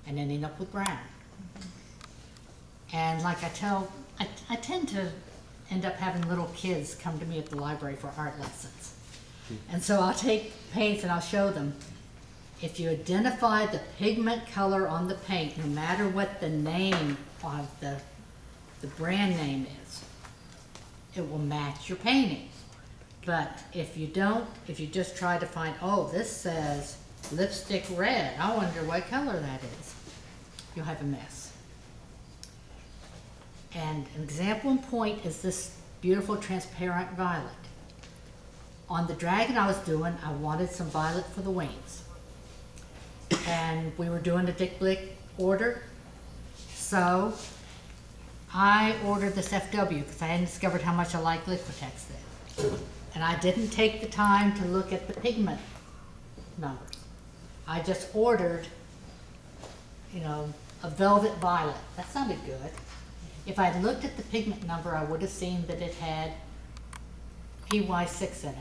and ending up with brown. And like I tend to end up having little kids come to me at the library for art lessons. And so I'll take paints and I'll show them. If you identify the pigment color on the paint, no matter what the name of the brand name is, it will match your painting. But if you don't, if you just try to find, oh, this says lipstick red, I wonder what color that is, you'll have a mess. And an example in point is this beautiful transparent violet. On the dragon I was doing, I wanted some violet for the wings. And we were doing a Dick Blick order, so I ordered this FW because I hadn't discovered how much I like Liquitex then. And I didn't take the time to look at the pigment numbers. I just ordered, you know, a velvet violet. That sounded good. If I looked at the pigment number, I would have seen that it had PY6 in it.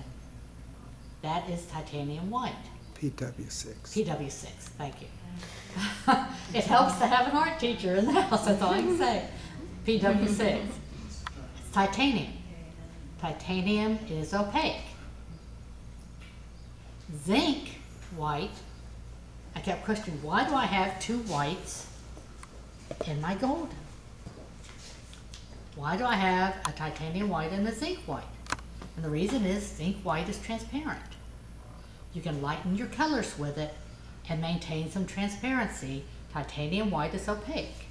That is titanium white. PW6. PW6, thank you. It helps to have an art teacher in the house, that's all I can say. PW6. It's titanium. Titanium is opaque. Zinc white, I kept questioning, why do I have two whites in my golden? Why do I have a titanium white and a zinc white? And the reason is zinc white is transparent. You can lighten your colors with it and maintain some transparency. Titanium white is opaque.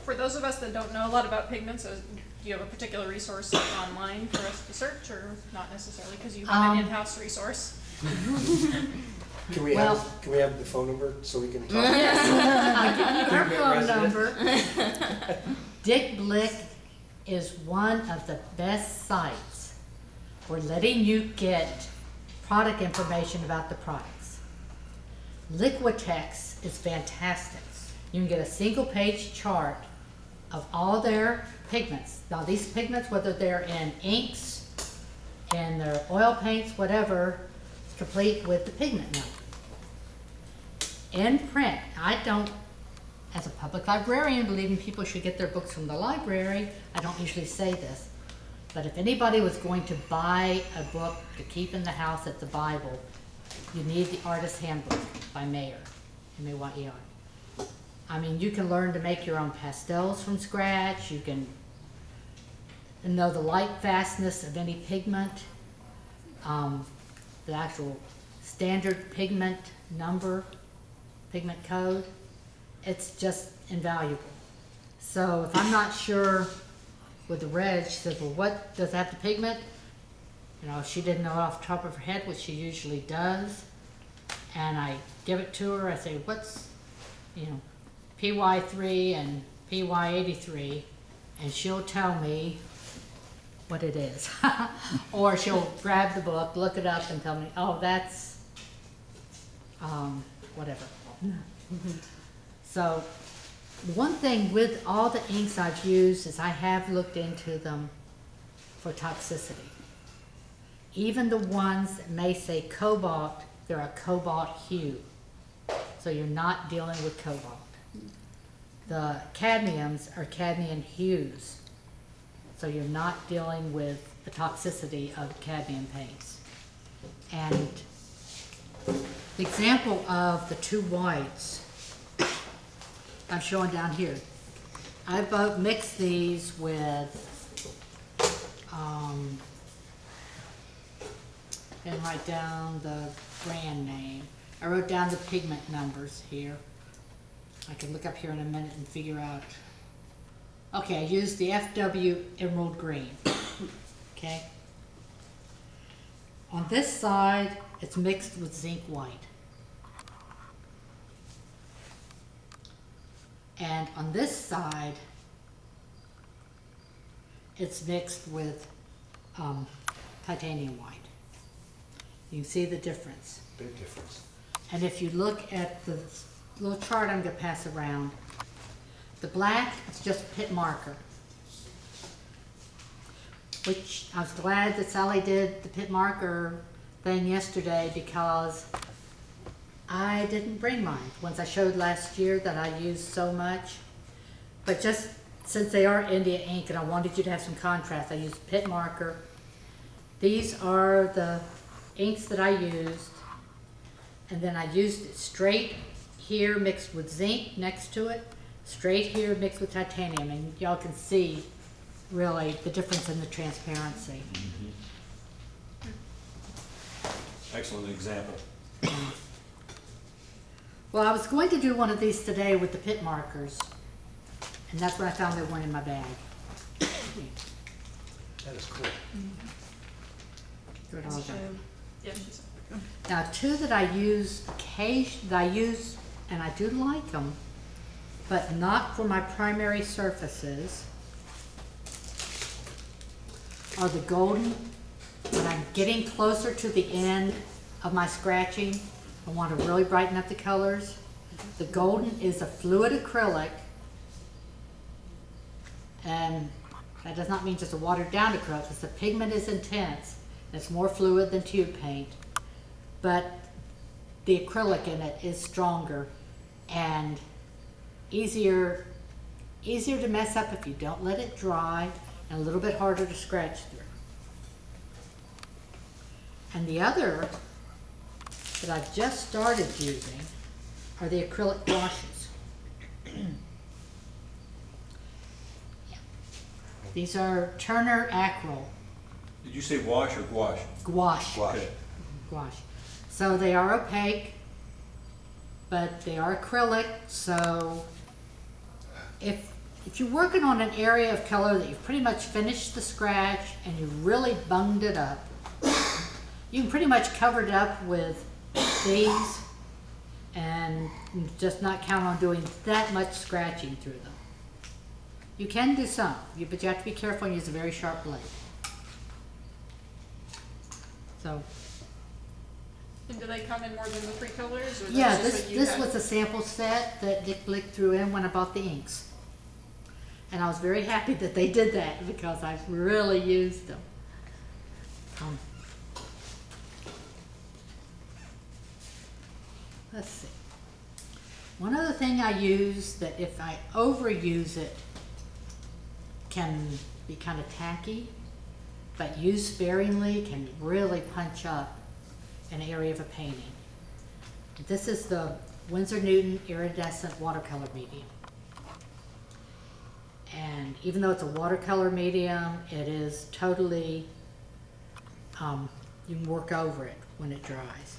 For those of us that don't know a lot about pigments, do you have a particular resource online for us to search, or not necessarily because you have an in-house resource? Can we have the phone number so we can talk? Yes, I'll give you our phone resident. number. Dick Blick is one of the best sites for letting you get product information about the products. Liquitex is fantastic. You can get a single page chart of all their pigments. Now these pigments, whether they're in inks, in their oil paints, whatever, it's complete with the pigment number. In print, I don't, as a public librarian, believing people should get their books from the library, I don't usually say this. But if anybody was going to buy a book to keep in the house at the Bible, you need the Artist's Handbook by Mayer, M-A-Y-E-R. I mean, you can learn to make your own pastels from scratch. You can know the light fastness of any pigment, the actual standard pigment number, pigment code. It's just invaluable. So if I'm not sure with the red, she says, well, what does that have the pigment? You know, she didn't know off the top of her head, which she usually does. And I give it to her. I say, what's, you know, PY3 and PY83, and she'll tell me what it is. Or she'll grab the book, look it up, and tell me, oh, that's whatever. So the one thing with all the inks I've used is I have looked into them for toxicity. Even the ones that may say cobalt, they're a cobalt hue. So you're not dealing with cobalt. The cadmiums are cadmium hues. So you're not dealing with the toxicity of cadmium paints. And the example of the two whites I'm showing down here. I've mixed these with, and write down the brand name. I wrote down the pigment numbers here. I can look up here in a minute and figure out. Okay, I used the FW Emerald Green. Okay. On this side, it's mixed with zinc white. And on this side, it's mixed with titanium white. You can see the difference. Big difference. And if you look at the little chart I'm going to pass around, the black is just a pit marker, which I was glad that Sally did the pit marker thing yesterday, because I didn't bring mine, ones I showed last year that I used so much. But just since they are India ink and I wanted you to have some contrast, I used pit marker. These are the inks that I used. And then I used it straight here mixed with zinc next to it, straight here mixed with titanium, and y'all can see really the difference in the transparency. Excellent example. Well, I was going to do one of these today with the pit markers, and that's when I found they weren't in my bag. That is cool. Throw it all down. Yeah, she's. Now, two that I use and I do like them, but not for my primary surfaces, are the golden. When I'm getting closer to the end of my scratching, I want to really brighten up the colors. The golden is a fluid acrylic, and that does not mean just a watered down acrylic, because the pigment is intense. It's more fluid than tube paint, but the acrylic in it is stronger and easier to mess up if you don't let it dry, and a little bit harder to scratch through. And the other that I've just started using are the acrylic gouaches. These are Turner Acryl Did you say wash or gouache? gouache. Okay. Gouache. So they are opaque, but they are acrylic. So if you're working on an area of color that you've pretty much finished the scratch and you really bunged it up, you can pretty much cover it up with these and just not count on doing that much scratching through them. You can do some, but you have to be careful and use a very sharp blade. So, And do they come in more than the 3 colors? Or yeah, that's just what you this had? was a sample set that Dick Blick threw in when I bought the inks. And I was very happy that they did that because I've really used them. Let's see. One other thing I use that if I overuse it can be kind of tacky, but used sparingly can really punch up an area of a painting. This is the Winsor Newton Iridescent watercolor medium. And even though it's a watercolor medium, it is totally, you can work over it when it dries.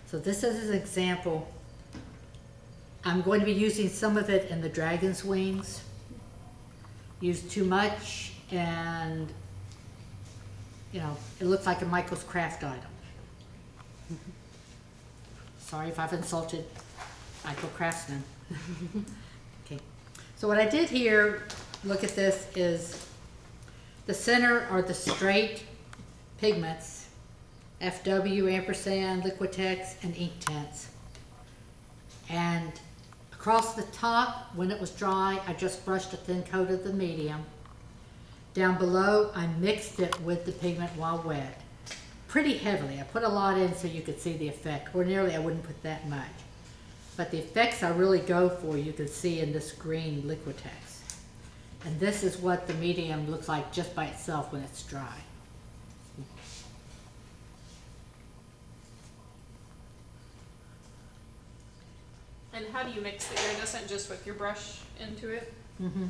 So this is an example. I'm going to be using some of it in the dragon's wings. Used too much and, you know, it looks like a Michael's craft item. Sorry if I've insulted Michael Craftsman. Okay. So what I did here, look at this, is the center are the straight pigments, FW, ampersand, Liquitex, and Inktense. And across the top, when it was dry, I just brushed a thin coat of the medium. Down below, I mixed it with the pigment while wet. Pretty heavily. I put a lot in so you could see the effect. Ordinarily, I wouldn't put that much. But the effects I really go for, you can see in this green Liquitex. And this is what the medium looks like just by itself when it's dry. And how do you mix the iridescent? Just with your brush into it? Mm-hmm.